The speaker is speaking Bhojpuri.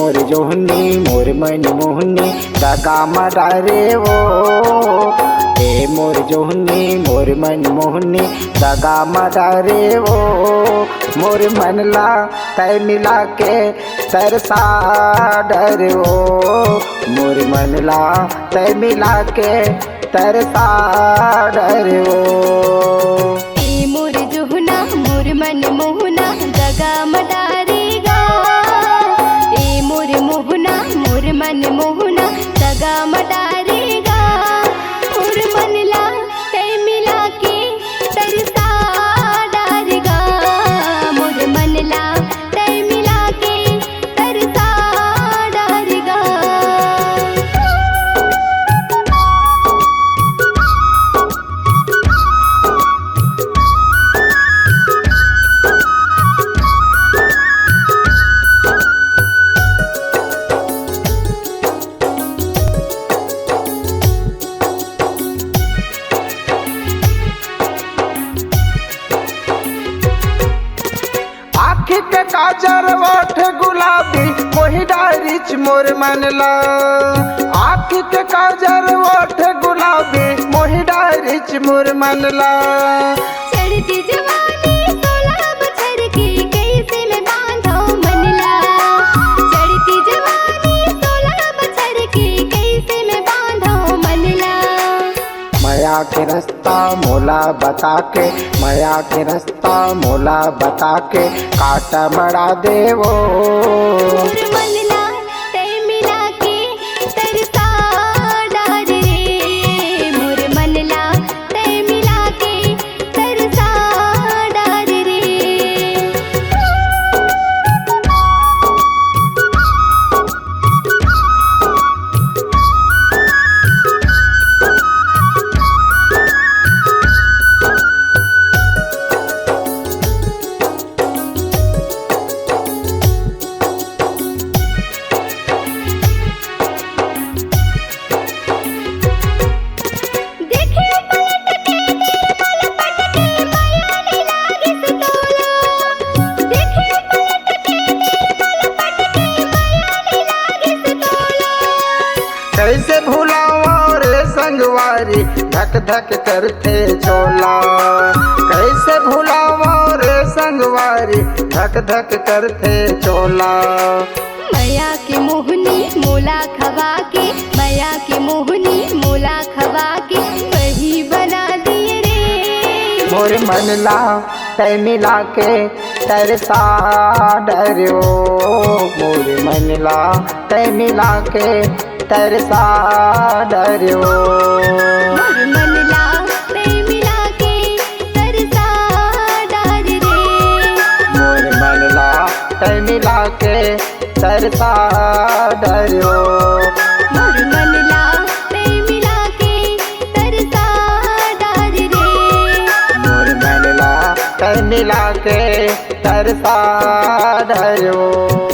मोर जोहनी मोर मन मोहनी दगा मडारे वो। हे मोर जोहनी मोर मन मोहनी दगा मडारे वो। मोर मनला तय मिला के तरसा डर वो। मोर मनला तय मिला के तरसा डर वो। ए मोर जोहना मोर मन मोहना दगा मडारेगा। ए मोर मोहना मोर मन मोहना दगा मडारेगा। मोर मनला तय मिला के तरसा डारेगा। मोर मनला तय मिला के तरसा डारेगा। आँखी के काजर ओठ गुलाबी मोहि डारिच मोर मनला। आँखी के काजर ओठ गुलाबी मोहि डारिच मोर मनला। चढ़ती जवानी 16 बछर की कैसे मैं बांधो मनला। चढ़ती जवानी 16 बछर की कैसे मैं बांधो मनला। माया के रास्ता मोला बता के माया के रास्ता मोला बता के काटा बढ़ा देवो। मोर मनला तय मिला के तरसा डार रे। मोर मनला तय मिला के तरसा डार रे। देखे पलट के निर्मल पट के माया ने लागे सतोला। देखे पलट के निर्मल पट के माया ने लागे सतोला। कैसे भुलावा रे संगवारी धक धक करते छोला। कैसे भुलावा रे संगवारी धक धक करते छोला। माया के मोहनी मोला खवा के माया के मोहनी मोला खवा के वही बना दिए रे। मोर मनला तय मिला के तरसा डरो। मोर मनला तय मिला के तरसा डरो। मोर मनला तय मिला के तरसा डार रे। मोर मनला तय मिला के तरसा डरो। मोर मनला तय मिला के तरसा डार रे। मोर मनला तय मिला के तरसा डरो।